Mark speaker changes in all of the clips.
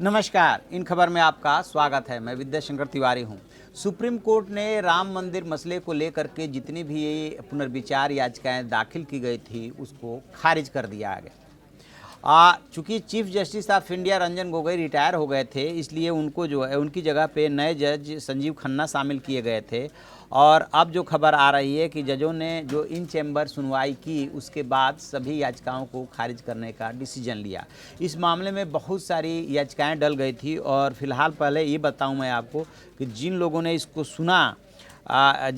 Speaker 1: नमस्कार, इन खबर में आपका स्वागत है। मैं विद्याशंकर तिवारी हूं। सुप्रीम कोर्ट ने राम मंदिर मसले को लेकर के जितनी भी पुनर्विचार याचिकाएं दाखिल की गई थी उसको खारिज कर दिया गया। चूंकि chief justice of India Ranjan Gogoi retire हो गए थे, इसलिए उनको जो है उनकी जगह पे नए जज संजीव खन्ना शामिल किए गए थे। और अब जो खबर आ रही है कि जजों ने जो इन चैम्बर सुनवाई की उसके बाद सभी याचिकाओं को खारिज करने का डिसीजन लिया। इस मामले में बहुत सारी याचिकाएं डल गई थी और फिलहाल पहले ये बताऊं मैं आपको कि जिन लोगों ने इसको सुना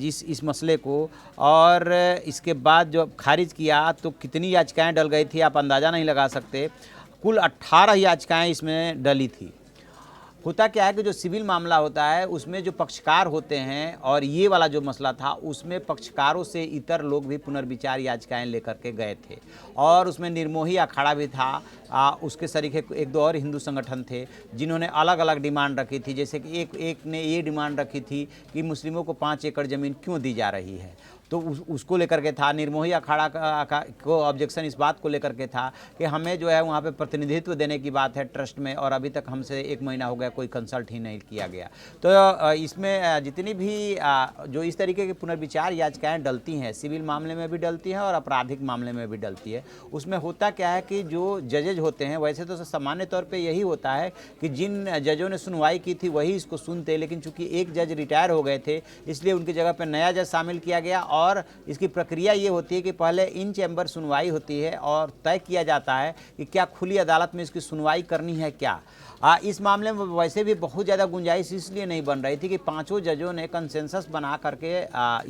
Speaker 1: इस मसले को और इसके बाद जो खारिज किया तो कितनी याचिकाएं डल गई थी आप अंदाज़ा नहीं लगा सकते। कुल 18 याचिकाएं इसमें डली थी। होता क्या है कि जो सिविल मामला होता है उसमें जो पक्षकार होते हैं और ये वाला जो मसला था उसमें पक्षकारों से इतर लोग भी पुनर्विचार याचिकाएं लेकर के गए थे और उसमें निर्मोही अखाड़ा भी था। उसके सरीखे एक दो और हिंदू संगठन थे जिन्होंने अलग अलग डिमांड रखी थी। जैसे कि एक ने ये डिमांड रखी थी कि मुस्लिमों को 5 एकड़ ज़मीन क्यों दी जा रही है, तो उसको लेकर के था। निर्मोही अखाड़ा को ऑब्जेक्शन इस बात को लेकर के था कि हमें जो है वहाँ पे प्रतिनिधित्व देने की बात है ट्रस्ट में और अभी तक हमसे 1 महीना हो गया कोई कंसल्ट ही नहीं किया गया। तो इसमें जितनी भी जो इस तरीके की पुनर्विचार याचिकाएं डलती हैं, सिविल मामले में भी डलती हैं और आपराधिक मामले में भी डलती है, उसमें होता क्या है कि जो जजेज होते हैं वैसे तो सामान्य तौर पर यही होता है कि जिन जजों ने सुनवाई की थी वही इसको सुनते, लेकिन चूंकि एक जज रिटायर हो गए थे इसलिए उनकी जगह पर नया जज शामिल किया गया। और इसकी प्रक्रिया ये होती है कि पहले इन चैम्बर सुनवाई होती है और तय किया जाता है कि क्या खुली अदालत में इसकी सुनवाई करनी है क्या। इस मामले में वैसे भी बहुत ज़्यादा गुंजाइश इसलिए नहीं बन रही थी कि 5 जजों ने कंसेंसस बना करके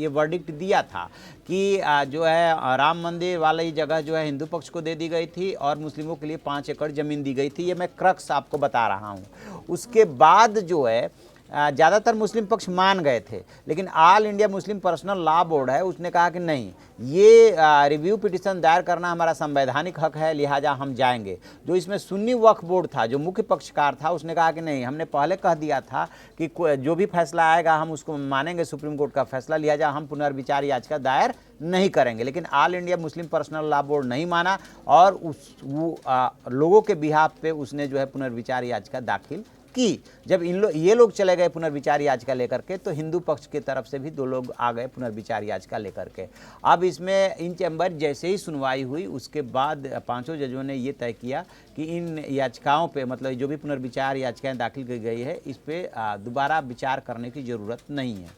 Speaker 1: ये वर्डिक्ट दिया था कि जो है राम मंदिर वाली जगह जो है हिंदू पक्ष को दे दी गई थी और मुस्लिमों के लिए 5 एकड़ ज़मीन दी गई थी। ये मैं क्रक्स आपको बता रहा हूँ। उसके बाद जो है ज़्यादातर मुस्लिम पक्ष मान गए थे, लेकिन all India Muslim personal law board है उसने कहा कि नहीं, ये रिव्यू पिटिशन दायर करना हमारा संवैधानिक हक है, लिहाजा हम जाएंगे। जो इसमें सुन्नी वक्फ बोर्ड था, जो मुख्य पक्षकार था, उसने कहा कि नहीं, हमने पहले कह दिया था कि जो भी फैसला आएगा हम उसको मानेंगे, सुप्रीम कोर्ट का फैसला, लिहाजा हम पुनर्विचार याचिका दायर नहीं करेंगे। लेकिन all India Muslim personal law board नहीं माना और लोगों के बिहाफ पे उसने जो है पुनर्विचार याचिका दाखिल की। जब ये लोग चले गए पुनर्विचार याचिका लेकर के, तो हिंदू पक्ष की तरफ से भी 2 लोग आ गए पुनर्विचार याचिका लेकर के। अब इसमें इन चैम्बर जैसे ही सुनवाई हुई उसके बाद 5 जजों ने ये तय किया कि इन याचिकाओं पे, मतलब जो भी पुनर्विचार याचिकाएं दाखिल की गई है, इस पर दोबारा विचार करने की ज़रूरत नहीं है।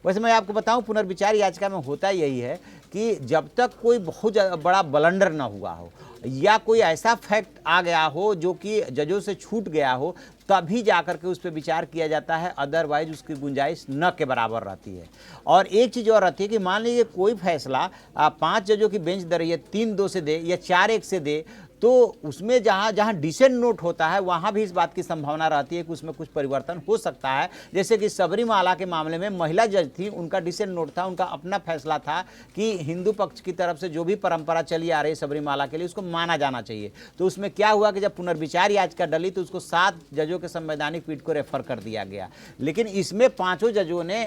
Speaker 1: वैसे मैं आपको बताऊं, पुनर्विचार याचिका में होता यही है कि जब तक कोई बहुत बड़ा ब्लंडर ना हुआ हो या कोई ऐसा फैक्ट आ गया हो जो कि जजों से छूट गया हो, तभी जाकर के उस पर विचार किया जाता है, अदरवाइज उसकी गुंजाइश न के बराबर रहती है। और एक चीज़ और रहती है कि मान लीजिए कोई फैसला 5 जजों की बेंच दे रही है, 3-2 से दे या 4-1 से दे, तो उसमें जहाँ जहाँ डिसेंट नोट होता है वहाँ भी इस बात की संभावना रहती है कि उसमें कुछ परिवर्तन हो सकता है। जैसे कि सबरीमाला के मामले में महिला जज थी, उनका डिसेंट नोट था, उनका अपना फैसला था कि हिंदू पक्ष की तरफ से जो भी परंपरा चली आ रही है सबरीमाला के लिए उसको माना जाना चाहिए। तो उसमें क्या हुआ कि जब पुनर्विचार याचिका डली तो उसको 7 जजों के संवैधानिक पीठ को रेफर कर दिया गया। लेकिन इसमें 5 जजों ने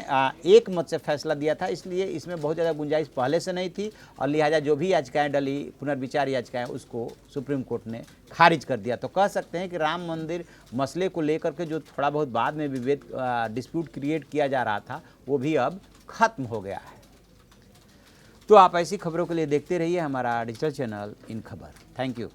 Speaker 1: एक मत से फैसला दिया था, इसलिए इसमें बहुत ज़्यादा गुंजाइश पहले से नहीं थी और लिहाजा जो भी याचिकाएँ डली, पुनर्विचार याचिकाएँ, उसको सुप्रीम कोर्ट ने खारिज कर दिया। तो कह सकते हैं कि राम मंदिर मसले को लेकर के जो थोड़ा बहुत बाद में विभेद डिस्प्यूट क्रिएट किया जा रहा था वो भी अब खत्म हो गया है। तो आप ऐसी खबरों के लिए देखते रहिए हमारा डिजिटल चैनल इन खबर। Thank you.